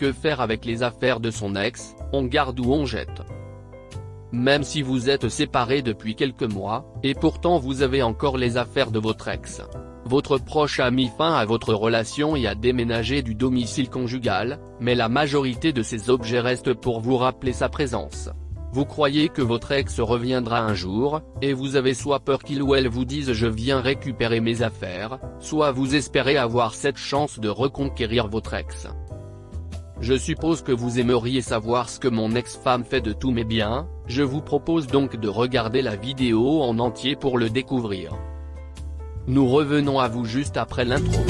Que faire avec les affaires de son ex, on garde ou on jette? Même si vous êtes séparés depuis quelques mois, et pourtant vous avez encore les affaires de votre ex. Votre proche a mis fin à votre relation et a déménagé du domicile conjugal, mais la majorité de ces objets restent pour vous rappeler sa présence. Vous croyez que votre ex reviendra un jour, et vous avez soit peur qu'il ou elle vous dise « je viens récupérer mes affaires », soit vous espérez avoir cette chance de reconquérir votre ex. Je suppose que vous aimeriez savoir ce que mon ex-femme fait de tous mes biens, je vous propose donc de regarder la vidéo en entier pour le découvrir. Nous revenons à vous juste après l'intro.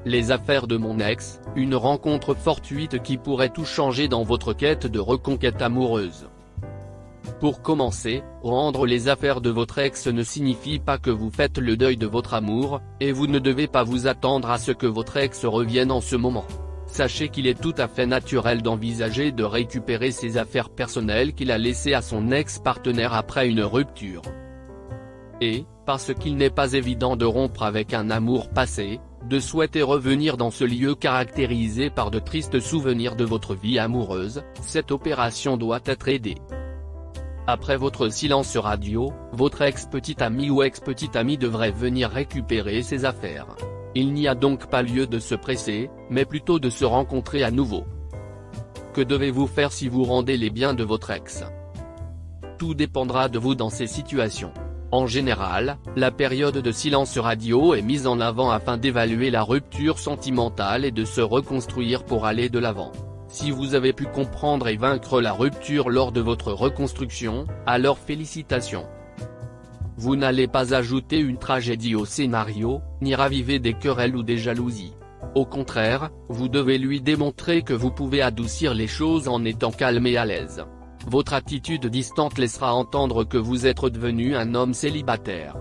Les affaires de mon ex, une rencontre fortuite qui pourrait tout changer dans votre quête de reconquête amoureuse. Pour commencer, rendre les affaires de votre ex ne signifie pas que vous faites le deuil de votre amour, et vous ne devez pas vous attendre à ce que votre ex revienne en ce moment. Sachez qu'il est tout à fait naturel d'envisager de récupérer ses affaires personnelles qu'il a laissées à son ex-partenaire après une rupture. Et, parce qu'il n'est pas évident de rompre avec un amour passé, de souhaiter revenir dans ce lieu caractérisé par de tristes souvenirs de votre vie amoureuse, cette opération doit être aidée. Après votre silence radio, votre ex-petite amie ou ex-petite amie devrait venir récupérer ses affaires. Il n'y a donc pas lieu de se presser, mais plutôt de se rencontrer à nouveau. Que devez-vous faire si vous rendez les biens de votre ex? Tout dépendra de vous dans ces situations. En général, la période de silence radio est mise en avant afin d'évaluer la rupture sentimentale et de se reconstruire pour aller de l'avant. Si vous avez pu comprendre et vaincre la rupture lors de votre reconstruction, alors félicitations. Vous n'allez pas ajouter une tragédie au scénario, ni raviver des querelles ou des jalousies. Au contraire, vous devez lui démontrer que vous pouvez adoucir les choses en étant calme et à l'aise. Votre attitude distante laissera entendre que vous êtes devenu un homme célibataire.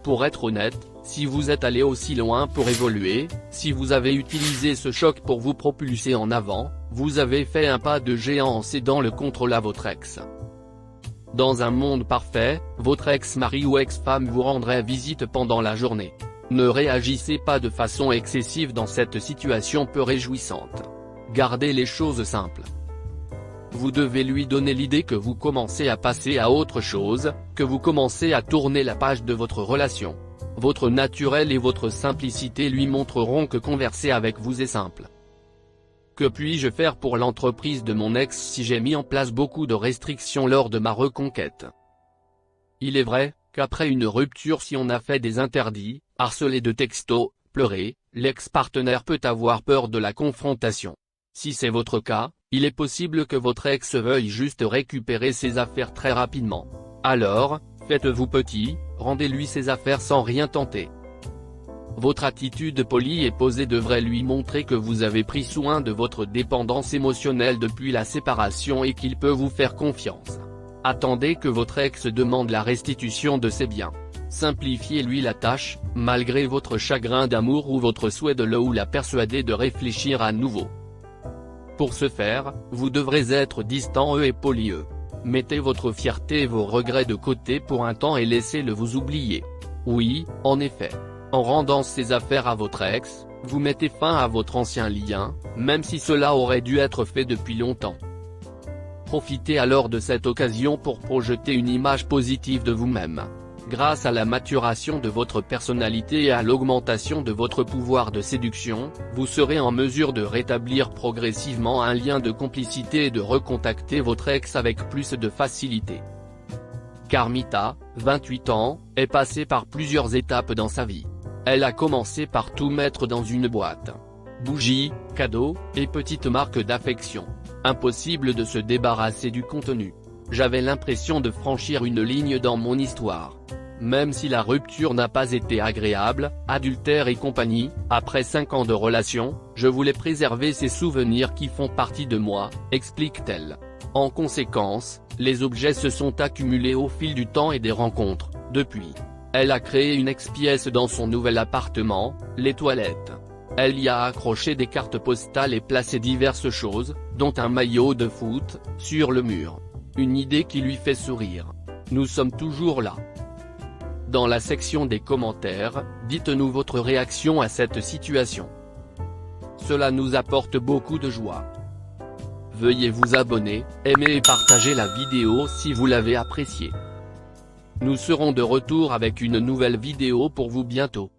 Pour être honnête, si vous êtes allé aussi loin pour évoluer, si vous avez utilisé ce choc pour vous propulser en avant, vous avez fait un pas de géant en cédant le contrôle à votre ex. Dans un monde parfait, votre ex-mari ou ex-femme vous rendrait visite pendant la journée. Ne réagissez pas de façon excessive dans cette situation peu réjouissante. Gardez les choses simples. Vous devez lui donner l'idée que vous commencez à passer à autre chose, que vous commencez à tourner la page de votre relation. Votre naturel et votre simplicité lui montreront que converser avec vous est simple. Que puis-je faire pour l'entreprise de mon ex si j'ai mis en place beaucoup de restrictions lors de ma reconquête? Il est vrai, qu'après une rupture si on a fait des interdits, harcelé de textos, pleuré, l'ex-partenaire peut avoir peur de la confrontation. Si c'est votre cas, il est possible que votre ex veuille juste récupérer ses affaires très rapidement. Alors, faites-vous petit, rendez-lui ses affaires sans rien tenter. Votre attitude polie et posée devrait lui montrer que vous avez pris soin de votre dépendance émotionnelle depuis la séparation et qu'il peut vous faire confiance. Attendez que votre ex demande la restitution de ses biens. Simplifiez-lui la tâche, malgré votre chagrin d'amour ou votre souhait de le ou la persuader de réfléchir à nouveau. Pour ce faire, vous devrez être distant et poli. Mettez votre fierté et vos regrets de côté pour un temps et laissez-le vous oublier. Oui, en effet. En rendant ces affaires à votre ex, vous mettez fin à votre ancien lien, même si cela aurait dû être fait depuis longtemps. Profitez alors de cette occasion pour projeter une image positive de vous-même. Grâce à la maturation de votre personnalité et à l'augmentation de votre pouvoir de séduction, vous serez en mesure de rétablir progressivement un lien de complicité et de recontacter votre ex avec plus de facilité. Carmita, 28 ans, est passée par plusieurs étapes dans sa vie. Elle a commencé par tout mettre dans une boîte. Bougies, cadeaux, et petites marques d'affection. Impossible de se débarrasser du contenu. J'avais l'impression de franchir une ligne dans mon histoire. Même si la rupture n'a pas été agréable, adultère et compagnie, après 5 ans de relation, je voulais préserver ces souvenirs qui font partie de moi, explique-t-elle. En conséquence, les objets se sont accumulés au fil du temps et des rencontres. Depuis, elle a créé une ex-pièce dans son nouvel appartement, les toilettes. Elle y a accroché des cartes postales et placé diverses choses, dont un maillot de foot, sur le mur. une idée qui lui fait sourire. Nous sommes toujours là. Dans la section des commentaires, dites-nous votre réaction à cette situation. Cela nous apporte beaucoup de joie. Veuillez vous abonner, aimer et partager la vidéo si vous l'avez appréciée. Nous serons de retour avec une nouvelle vidéo pour vous bientôt.